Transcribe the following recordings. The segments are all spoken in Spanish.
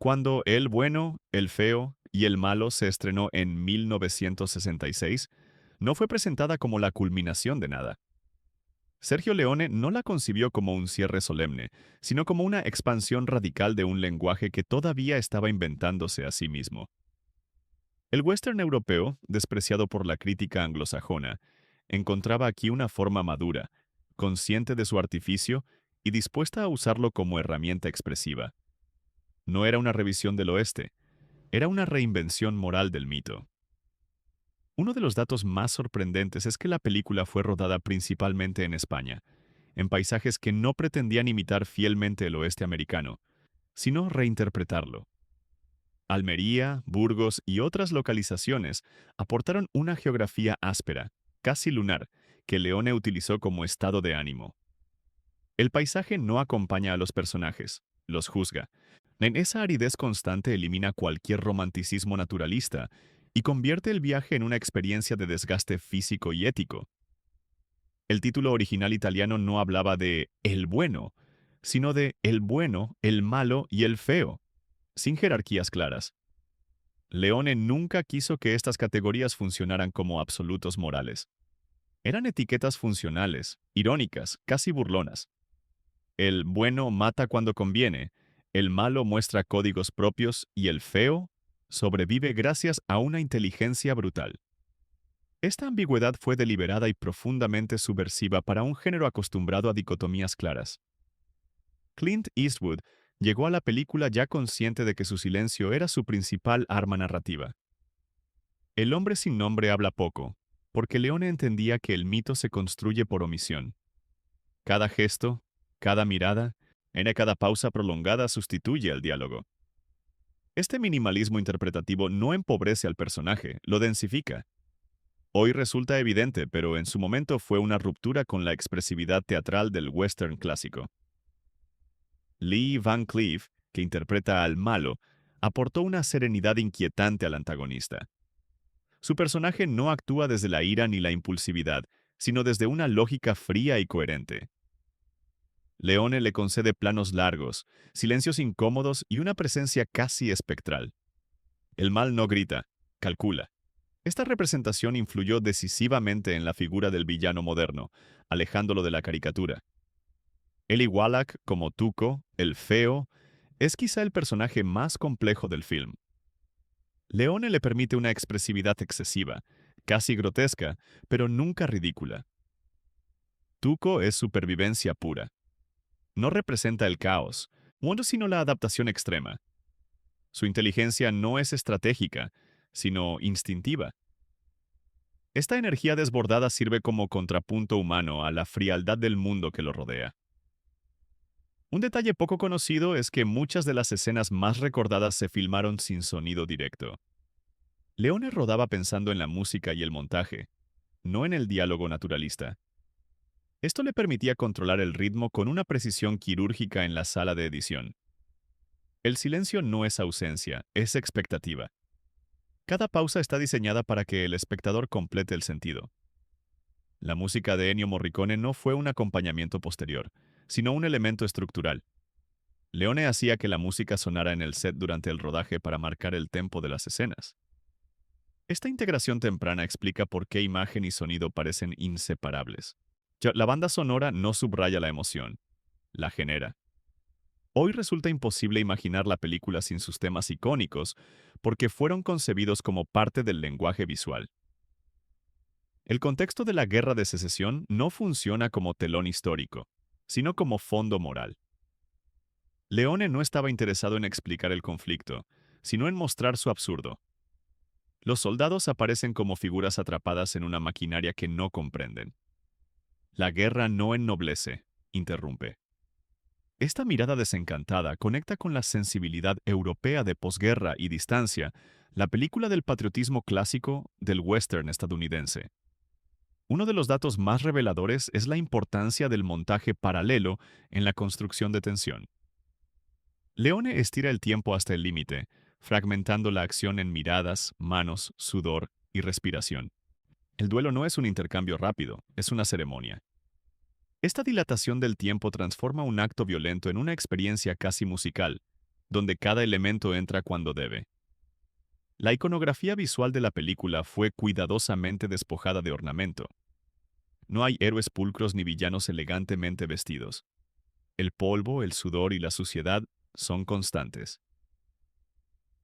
Cuando El bueno, el feo y el malo se estrenó en 1966, no fue presentada como la culminación de nada. Sergio Leone no la concibió como un cierre solemne, sino como una expansión radical de un lenguaje que todavía estaba inventándose a sí mismo. El western europeo, despreciado por la crítica anglosajona, encontraba aquí una forma madura, consciente de su artificio y dispuesta a usarlo como herramienta expresiva. No era una revisión del oeste, era una reinvención moral del mito. Uno de los datos más sorprendentes es que la película fue rodada principalmente en España, en paisajes que no pretendían imitar fielmente el oeste americano, sino reinterpretarlo. Almería, Burgos y otras localizaciones aportaron una geografía áspera, casi lunar, que Leone utilizó como estado de ánimo. El paisaje no acompaña a los personajes, los juzga. En esa aridez constante elimina cualquier romanticismo naturalista y convierte el viaje en una experiencia de desgaste físico y ético. El título original italiano no hablaba de el bueno, sino de el bueno, el malo y el feo, sin jerarquías claras. Leone nunca quiso que estas categorías funcionaran como absolutos morales. Eran etiquetas funcionales, irónicas, casi burlonas. El bueno mata cuando conviene, el malo muestra códigos propios y el feo sobrevive gracias a una inteligencia brutal. Esta ambigüedad fue deliberada y profundamente subversiva para un género acostumbrado a dicotomías claras. Clint Eastwood llegó a la película ya consciente de que su silencio era su principal arma narrativa. El hombre sin nombre habla poco, porque Leone entendía que el mito se construye por omisión. Cada gesto, cada mirada, cada pausa prolongada sustituye al diálogo. Este minimalismo interpretativo no empobrece al personaje, lo densifica. Hoy resulta evidente, pero en su momento fue una ruptura con la expresividad teatral del western clásico. Lee Van Cleef, que interpreta al malo, aportó una serenidad inquietante al antagonista. Su personaje no actúa desde la ira ni la impulsividad, sino desde una lógica fría y coherente. Leone le concede planos largos, silencios incómodos y una presencia casi espectral. El mal no grita, calcula. Esta representación influyó decisivamente en la figura del villano moderno, alejándolo de la caricatura. Eli Wallach, como Tuco, el feo, es quizá el personaje más complejo del film. Leone le permite una expresividad excesiva, casi grotesca, pero nunca ridícula. Tuco es supervivencia pura. No representa el caos, sino la adaptación extrema. Su inteligencia no es estratégica, sino instintiva. Esta energía desbordada sirve como contrapunto humano a la frialdad del mundo que lo rodea. Un detalle poco conocido es que muchas de las escenas más recordadas se filmaron sin sonido directo. Leone rodaba pensando en la música y el montaje, no en el diálogo naturalista. Esto le permitía controlar el ritmo con una precisión quirúrgica en la sala de edición. El silencio no es ausencia, es expectativa. Cada pausa está diseñada para que el espectador complete el sentido. La música de Ennio Morricone no fue un acompañamiento posterior, sino un elemento estructural. Leone hacía que la música sonara en el set durante el rodaje para marcar el tempo de las escenas. Esta integración temprana explica por qué imagen y sonido parecen inseparables. La banda sonora no subraya la emoción, la genera. Hoy resulta imposible imaginar la película sin sus temas icónicos porque fueron concebidos como parte del lenguaje visual. El contexto de la Guerra de Secesión no funciona como telón histórico, sino como fondo moral. Leone no estaba interesado en explicar el conflicto, sino en mostrar su absurdo. Los soldados aparecen como figuras atrapadas en una maquinaria que no comprenden. La guerra no ennoblece, interrumpe. Esta mirada desencantada conecta con la sensibilidad europea de posguerra y distancia, la película del patriotismo clásico del western estadounidense. Uno de los datos más reveladores es la importancia del montaje paralelo en la construcción de tensión. Leone estira el tiempo hasta el límite, fragmentando la acción en miradas, manos, sudor y respiración. El duelo no es un intercambio rápido, es una ceremonia. Esta dilatación del tiempo transforma un acto violento en una experiencia casi musical, donde cada elemento entra cuando debe. La iconografía visual de la película fue cuidadosamente despojada de ornamento. No hay héroes pulcros ni villanos elegantemente vestidos. El polvo, el sudor y la suciedad son constantes.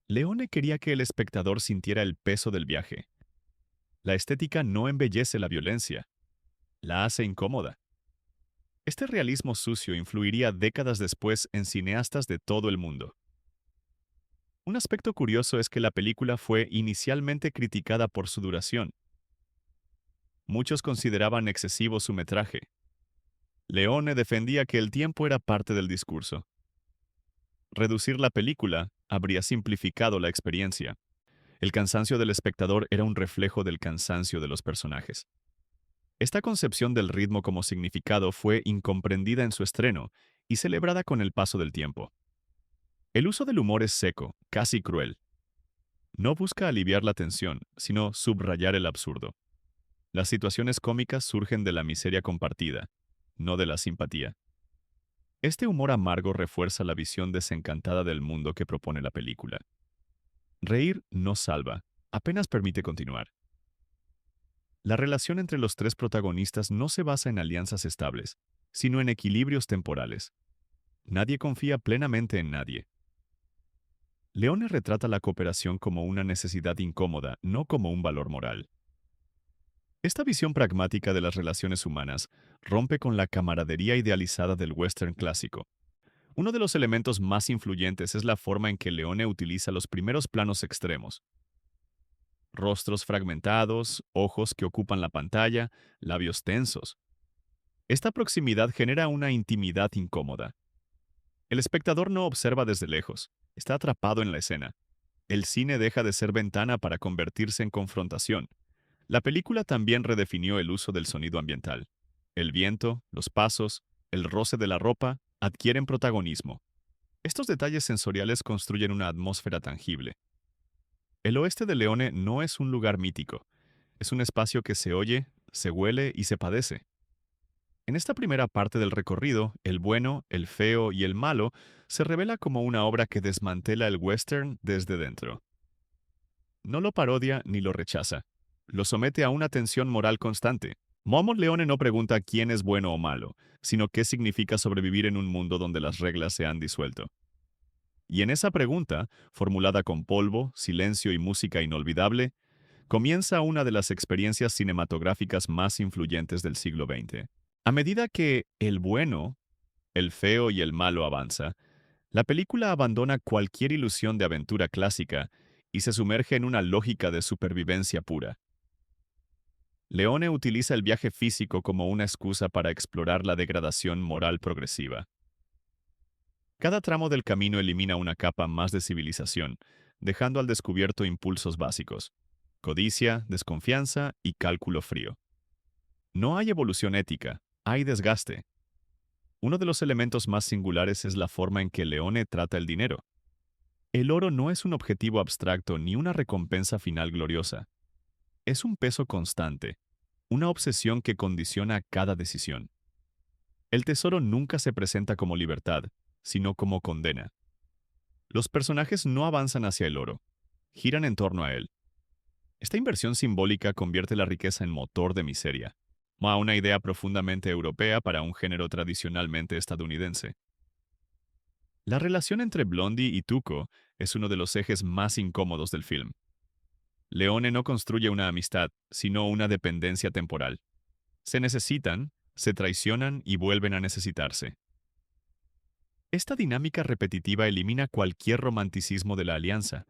Leone quería que el espectador sintiera el peso del viaje. La estética no embellece la violencia, la hace incómoda. Este realismo sucio influiría décadas después en cineastas de todo el mundo. Un aspecto curioso es que la película fue inicialmente criticada por su duración. Muchos consideraban excesivo su metraje. Leone defendía que el tiempo era parte del discurso. Reducir la película habría simplificado la experiencia. El cansancio del espectador era un reflejo del cansancio de los personajes. Esta concepción del ritmo como significado fue incomprendida en su estreno y celebrada con el paso del tiempo. El uso del humor es seco, casi cruel. No busca aliviar la tensión, sino subrayar el absurdo. Las situaciones cómicas surgen de la miseria compartida, no de la simpatía. Este humor amargo refuerza la visión desencantada del mundo que propone la película. Reír no salva, apenas permite continuar. La relación entre los tres protagonistas no se basa en alianzas estables, sino en equilibrios temporales. Nadie confía plenamente en nadie. Leone retrata la cooperación como una necesidad incómoda, no como un valor moral. Esta visión pragmática de las relaciones humanas rompe con la camaradería idealizada del western clásico. Uno de los elementos más influyentes es la forma en que Leone utiliza los primeros planos extremos. Rostros fragmentados, ojos que ocupan la pantalla, labios tensos. Esta proximidad genera una intimidad incómoda. El espectador no observa desde lejos, está atrapado en la escena. El cine deja de ser ventana para convertirse en confrontación. La película también redefinió el uso del sonido ambiental. El viento, los pasos, el roce de la ropa adquieren protagonismo. Estos detalles sensoriales construyen una atmósfera tangible. El oeste de Leone no es un lugar mítico, es un espacio que se oye, se huele y se padece. En esta primera parte del recorrido, el bueno, el feo y el malo se revela como una obra que desmantela el western desde dentro. No lo parodia ni lo rechaza, lo somete a una tensión moral constante. Momo Leone no pregunta quién es bueno o malo, sino qué significa sobrevivir en un mundo donde las reglas se han disuelto. Y en esa pregunta, formulada con polvo, silencio y música inolvidable, comienza una de las experiencias cinematográficas más influyentes del siglo XX. A medida que el bueno, el feo y el malo avanza, la película abandona cualquier ilusión de aventura clásica y se sumerge en una lógica de supervivencia pura. Leone utiliza el viaje físico como una excusa para explorar la degradación moral progresiva. Cada tramo del camino elimina una capa más de civilización, dejando al descubierto impulsos básicos: codicia, desconfianza y cálculo frío. No hay evolución ética, hay desgaste. Uno de los elementos más singulares es la forma en que Leone trata el dinero. El oro no es un objetivo abstracto ni una recompensa final gloriosa. Es un peso constante, una obsesión que condiciona cada decisión. El tesoro nunca se presenta como libertad, sino como condena. Los personajes no avanzan hacia el oro, giran en torno a él. Esta inversión simbólica convierte la riqueza en motor de miseria, a una idea profundamente europea para un género tradicionalmente estadounidense. La relación entre Blondie y Tuco es uno de los ejes más incómodos del film. Leone no construye una amistad, sino una dependencia temporal. Se necesitan, se traicionan y vuelven a necesitarse. Esta dinámica repetitiva elimina cualquier romanticismo de la alianza.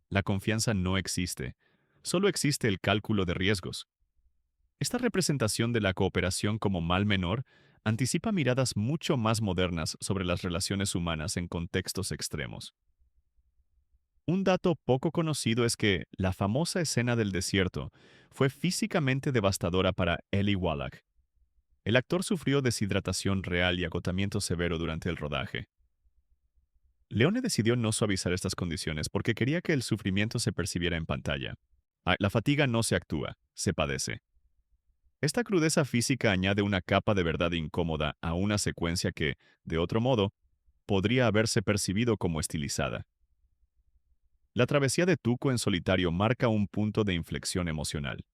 La confianza no existe, solo existe el cálculo de riesgos. Esta representación de la cooperación como mal menor anticipa miradas mucho más modernas sobre las relaciones humanas en contextos extremos. Un dato poco conocido es que la famosa escena del desierto fue físicamente devastadora para Eli Wallach. El actor sufrió deshidratación real y agotamiento severo durante el rodaje. Leone decidió no suavizar estas condiciones porque quería que el sufrimiento se percibiera en pantalla. La fatiga no se actúa, se padece. Esta crudeza física añade una capa de verdad incómoda a una secuencia que, de otro modo, podría haberse percibido como estilizada. La travesía de Tuco en solitario marca un punto de inflexión emocional.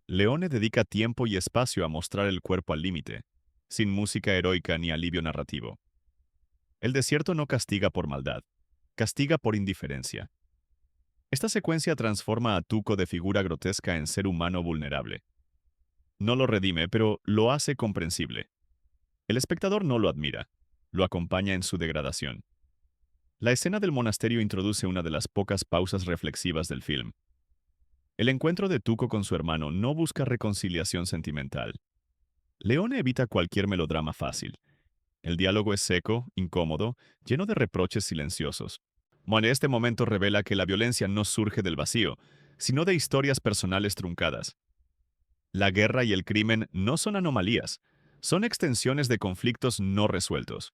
Leone dedica tiempo y espacio a mostrar el cuerpo al límite, sin música heroica ni alivio narrativo. El desierto no castiga por maldad, castiga por indiferencia. Esta secuencia transforma a Tuco de figura grotesca en ser humano vulnerable. No lo redime, pero lo hace comprensible. El espectador no lo admira, lo acompaña en su degradación. La escena del monasterio introduce una de las pocas pausas reflexivas del film. El encuentro de Tuco con su hermano no busca reconciliación sentimental. Leone evita cualquier melodrama fácil. El diálogo es seco, incómodo, lleno de reproches silenciosos. En este momento revela que la violencia no surge del vacío, sino de historias personales truncadas. La guerra y el crimen no son anomalías, son extensiones de conflictos no resueltos.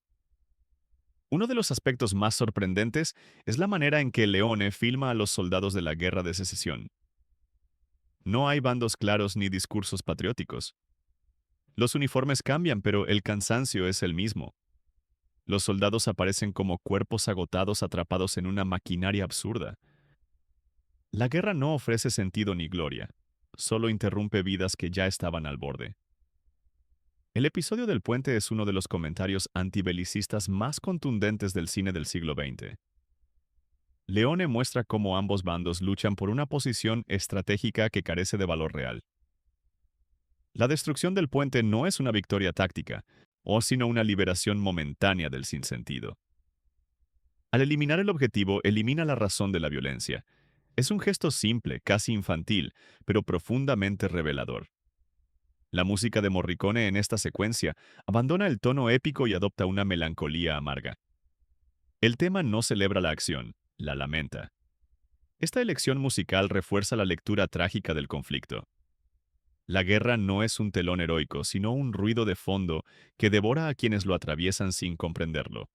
Uno de los aspectos más sorprendentes es la manera en que Leone filma a los soldados de la Guerra de Secesión. No hay bandos claros ni discursos patrióticos. Los uniformes cambian, pero el cansancio es el mismo. Los soldados aparecen como cuerpos agotados atrapados en una maquinaria absurda. La guerra no ofrece sentido ni gloria, solo interrumpe vidas que ya estaban al borde. El episodio del puente es uno de los comentarios antibelicistas más contundentes del cine del siglo XX. Leone muestra cómo ambos bandos luchan por una posición estratégica que carece de valor real. La destrucción del puente no es una victoria táctica, sino una liberación momentánea del sinsentido. Al eliminar el objetivo, elimina la razón de la violencia. Es un gesto simple, casi infantil, pero profundamente revelador. La música de Morricone en esta secuencia abandona el tono épico y adopta una melancolía amarga. El tema no celebra la acción, la lamenta. Esta elección musical refuerza la lectura trágica del conflicto. La guerra no es un telón heroico, sino un ruido de fondo que devora a quienes lo atraviesan sin comprenderlo.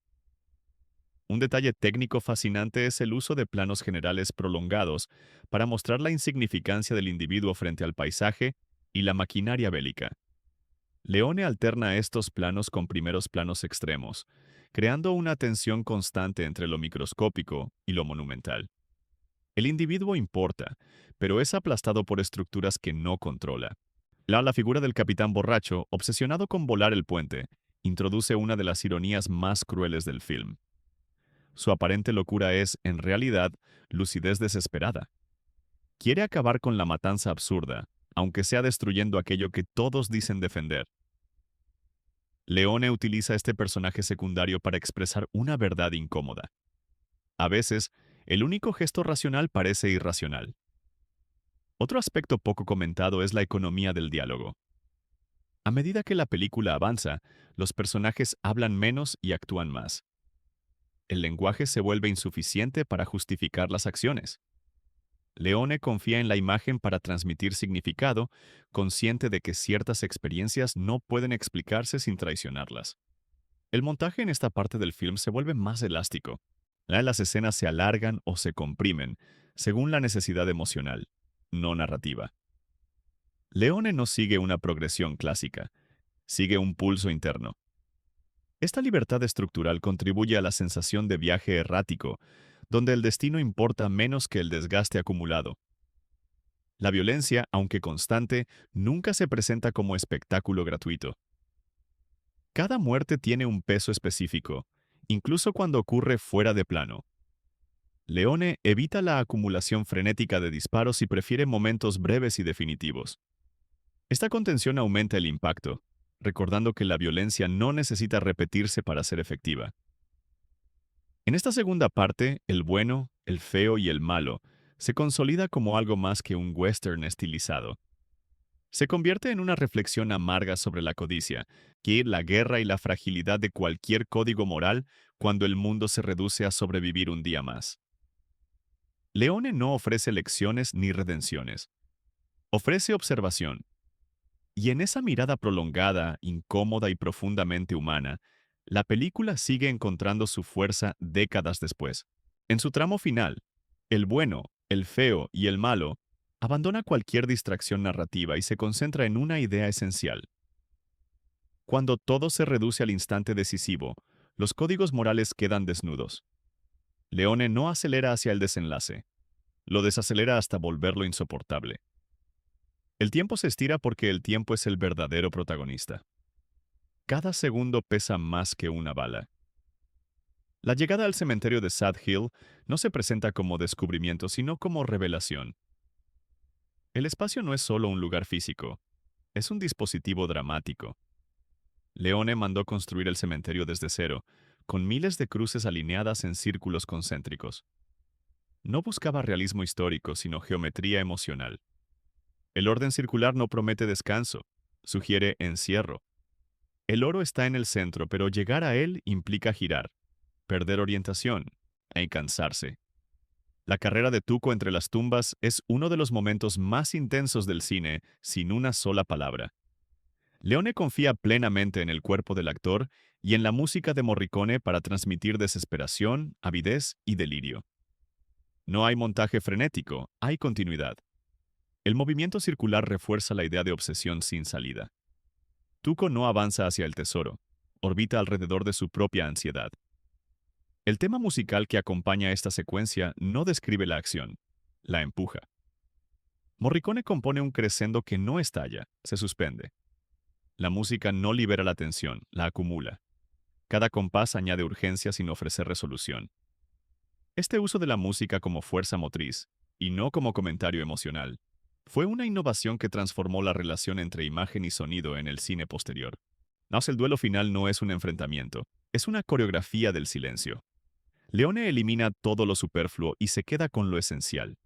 Un detalle técnico fascinante es el uso de planos generales prolongados para mostrar la insignificancia del individuo frente al paisaje y la maquinaria bélica. Leone alterna estos planos con primeros planos extremos, creando una tensión constante entre lo microscópico y lo monumental. El individuo importa, pero es aplastado por estructuras que no controla. La figura del capitán borracho, obsesionado con volar el puente, introduce una de las ironías más crueles del film. Su aparente locura es, en realidad, lucidez desesperada. Quiere acabar con la matanza absurda, aunque sea destruyendo aquello que todos dicen defender. Leone utiliza este personaje secundario para expresar una verdad incómoda. A veces, el único gesto racional parece irracional. Otro aspecto poco comentado es la economía del diálogo. A medida que la película avanza, los personajes hablan menos y actúan más. El lenguaje se vuelve insuficiente para justificar las acciones. Leone confía en la imagen para transmitir significado, consciente de que ciertas experiencias no pueden explicarse sin traicionarlas. El montaje en esta parte del film se vuelve más elástico. Las escenas se alargan o se comprimen, según la necesidad emocional, no narrativa. Leone no sigue una progresión clásica, sigue un pulso interno. Esta libertad estructural contribuye a la sensación de viaje errático, donde el destino importa menos que el desgaste acumulado. La violencia, aunque constante, nunca se presenta como espectáculo gratuito. Cada muerte tiene un peso específico, incluso cuando ocurre fuera de plano. Leone evita la acumulación frenética de disparos y prefiere momentos breves y definitivos. Esta contención aumenta el impacto, recordando que la violencia no necesita repetirse para ser efectiva. En esta segunda parte, el bueno, el feo y el malo se consolida como algo más que un western estilizado. Se convierte en una reflexión amarga sobre la codicia, la guerra y la fragilidad de cualquier código moral cuando el mundo se reduce a sobrevivir un día más. Leone no ofrece lecciones ni redenciones. Ofrece observación. Y en esa mirada prolongada, incómoda y profundamente humana, la película sigue encontrando su fuerza décadas después. En su tramo final, el bueno, el feo y el malo abandona cualquier distracción narrativa y se concentra en una idea esencial. Cuando todo se reduce al instante decisivo, Los códigos morales quedan desnudos. Leone no acelera hacia el desenlace. Lo desacelera hasta volverlo insoportable. El tiempo se estira porque el tiempo es el verdadero protagonista. Cada segundo pesa más que una bala. La llegada al cementerio de Sad Hill no se presenta como descubrimiento, sino como revelación. El espacio no es solo un lugar físico, es un dispositivo dramático. Leone mandó construir el cementerio desde cero, con miles de cruces alineadas en círculos concéntricos. No buscaba realismo histórico, sino geometría emocional. El orden circular no promete descanso, sugiere encierro. El oro está en el centro, pero llegar a él implica girar, perder orientación e cansarse. La carrera de Tuco entre las tumbas es uno de los momentos más intensos del cine, sin una sola palabra. Leone confía plenamente en el cuerpo del actor y en la música de Morricone para transmitir desesperación, avidez y delirio. No hay montaje frenético, hay continuidad. El movimiento circular refuerza la idea de obsesión sin salida. Tuco no avanza hacia el tesoro, orbita alrededor de su propia ansiedad. El tema musical que acompaña esta secuencia no describe la acción, la empuja. Morricone compone un crescendo que no estalla, se suspende. La música no libera la tensión, la acumula. Cada compás añade urgencia sin ofrecer resolución. Este uso de la música como fuerza motriz, y no como comentario emocional, fue una innovación que transformó la relación entre imagen y sonido en el cine posterior. El duelo final no es un enfrentamiento, es una coreografía del silencio. Leone elimina todo lo superfluo y se queda con lo esencial: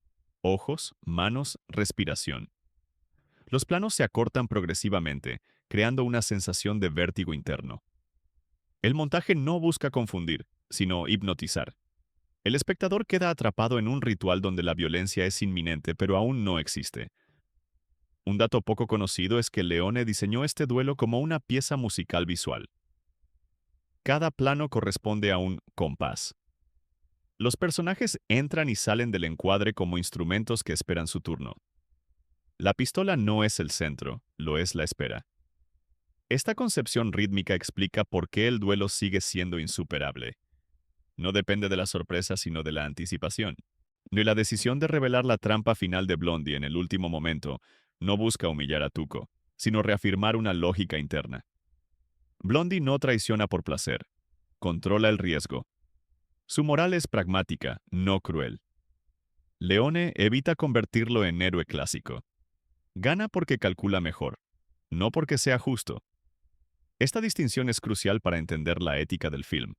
ojos, manos, respiración. Los planos se acortan progresivamente, creando una sensación de vértigo interno. El montaje no busca confundir, sino hipnotizar. El espectador queda atrapado en un ritual donde la violencia es inminente, pero aún no existe. Un dato poco conocido es que Leone diseñó este duelo como una pieza musical visual. Cada plano corresponde a un compás. Los personajes entran y salen del encuadre como instrumentos que esperan su turno. La pistola no es el centro, lo es la espera. Esta concepción rítmica explica por qué el duelo sigue siendo insuperable. No depende de la sorpresa, sino de la anticipación. Ni la decisión de revelar la trampa final de Blondie en el último momento no busca humillar a Tuco, sino reafirmar una lógica interna. Blondie no traiciona por placer, controla el riesgo. Su moral es pragmática, no cruel. Leone evita convertirlo en héroe clásico. Gana porque calcula mejor, no porque sea justo. Esta distinción es crucial para entender la ética del film.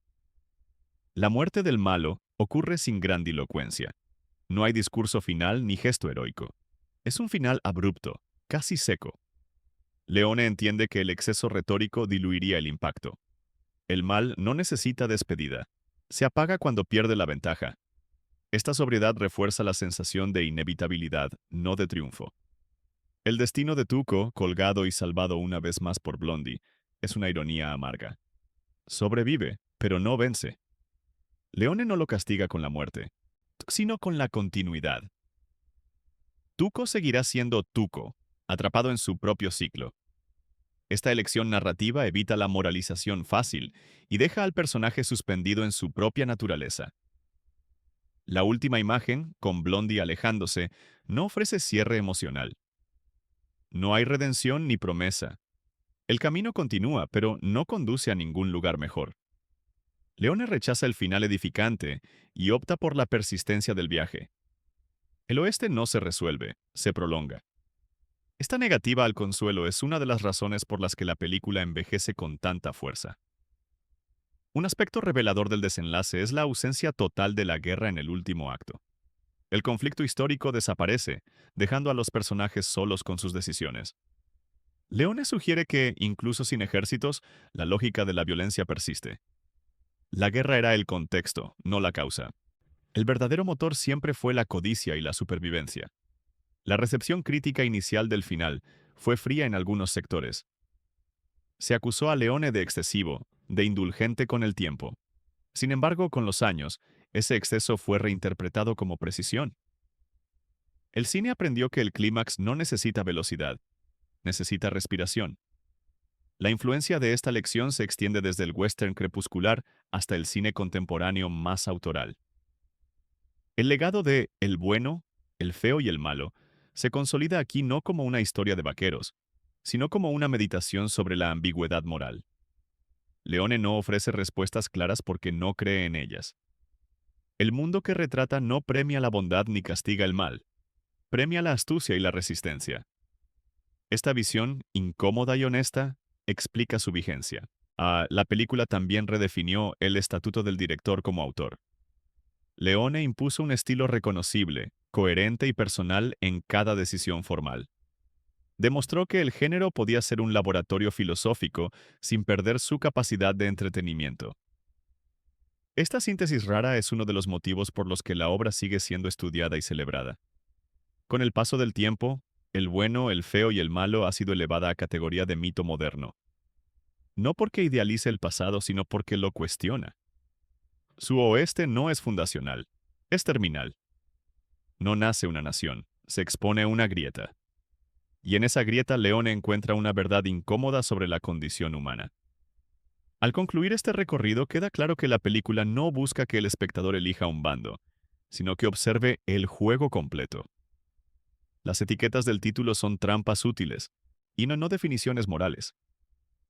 La muerte del malo ocurre sin grandilocuencia. No hay discurso final ni gesto heroico. Es un final abrupto, casi seco. Leone entiende que el exceso retórico diluiría el impacto. El mal no necesita despedida. Se apaga cuando pierde la ventaja. Esta sobriedad refuerza la sensación de inevitabilidad, no de triunfo. El destino de Tuco, colgado y salvado una vez más por Blondie, es una ironía amarga. Sobrevive, pero no vence. Leone no lo castiga con la muerte, sino con la continuidad. Tuco seguirá siendo Tuco, atrapado en su propio ciclo. Esta elección narrativa evita la moralización fácil y deja al personaje suspendido en su propia naturaleza. La última imagen, con Blondie alejándose, no ofrece cierre emocional. No hay redención ni promesa. El camino continúa, pero no conduce a ningún lugar mejor. Leone rechaza el final edificante y opta por la persistencia del viaje. El oeste no se resuelve, se prolonga. Esta negativa al consuelo es una de las razones por las que la película envejece con tanta fuerza. Un aspecto revelador del desenlace es la ausencia total de la guerra en el último acto. El conflicto histórico desaparece, dejando a los personajes solos con sus decisiones. Leone sugiere que, incluso sin ejércitos, la lógica de la violencia persiste. La guerra era el contexto, no la causa. El verdadero motor siempre fue la codicia y la supervivencia. La recepción crítica inicial del final fue fría en algunos sectores. Se acusó a Leone de excesivo, de indulgente con el tiempo. Sin embargo, con los años, ese exceso fue reinterpretado como precisión. El cine aprendió que el clímax no necesita velocidad, necesita respiración. La influencia de esta lección se extiende desde el western crepuscular hasta el cine contemporáneo más autoral. El legado de El bueno, el feo y el malo se consolida aquí no como una historia de vaqueros, sino como una meditación sobre la ambigüedad moral. Leone no ofrece respuestas claras porque no cree en ellas. El mundo que retrata no premia la bondad ni castiga el mal, premia la astucia y la resistencia. Esta visión, incómoda y honesta, explica su vigencia. La película también redefinió el estatuto del director como autor. Leone impuso un estilo reconocible, coherente y personal en cada decisión formal. Demostró que el género podía ser un laboratorio filosófico sin perder su capacidad de entretenimiento. Esta síntesis rara es uno de los motivos por los que la obra sigue siendo estudiada y celebrada. Con el paso del tiempo, el bueno, el feo y el malo ha sido elevada a categoría de mito moderno. No porque idealice el pasado, sino porque lo cuestiona. Su oeste no es fundacional, es terminal. No nace una nación, se expone una grieta. Y en esa grieta Leone encuentra una verdad incómoda sobre la condición humana. Al concluir este recorrido queda claro que la película no busca que el espectador elija un bando, sino que observe el juego completo. Las etiquetas del título son trampas útiles, y no definiciones morales.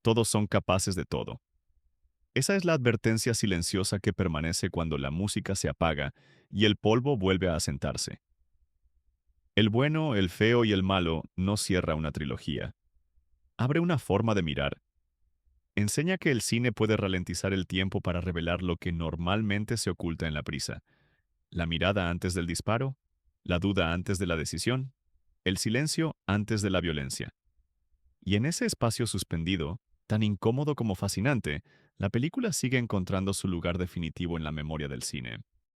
Todos son capaces de todo. Esa es la advertencia silenciosa que permanece cuando la música se apaga y el polvo vuelve a asentarse. El bueno, el feo y el malo no cierra una trilogía. Abre una forma de mirar. Enseña que el cine puede ralentizar el tiempo para revelar lo que normalmente se oculta en la prisa. La mirada antes del disparo, la duda antes de la decisión, el silencio antes de la violencia. Y en ese espacio suspendido, tan incómodo como fascinante, la película sigue encontrando su lugar definitivo en la memoria del cine.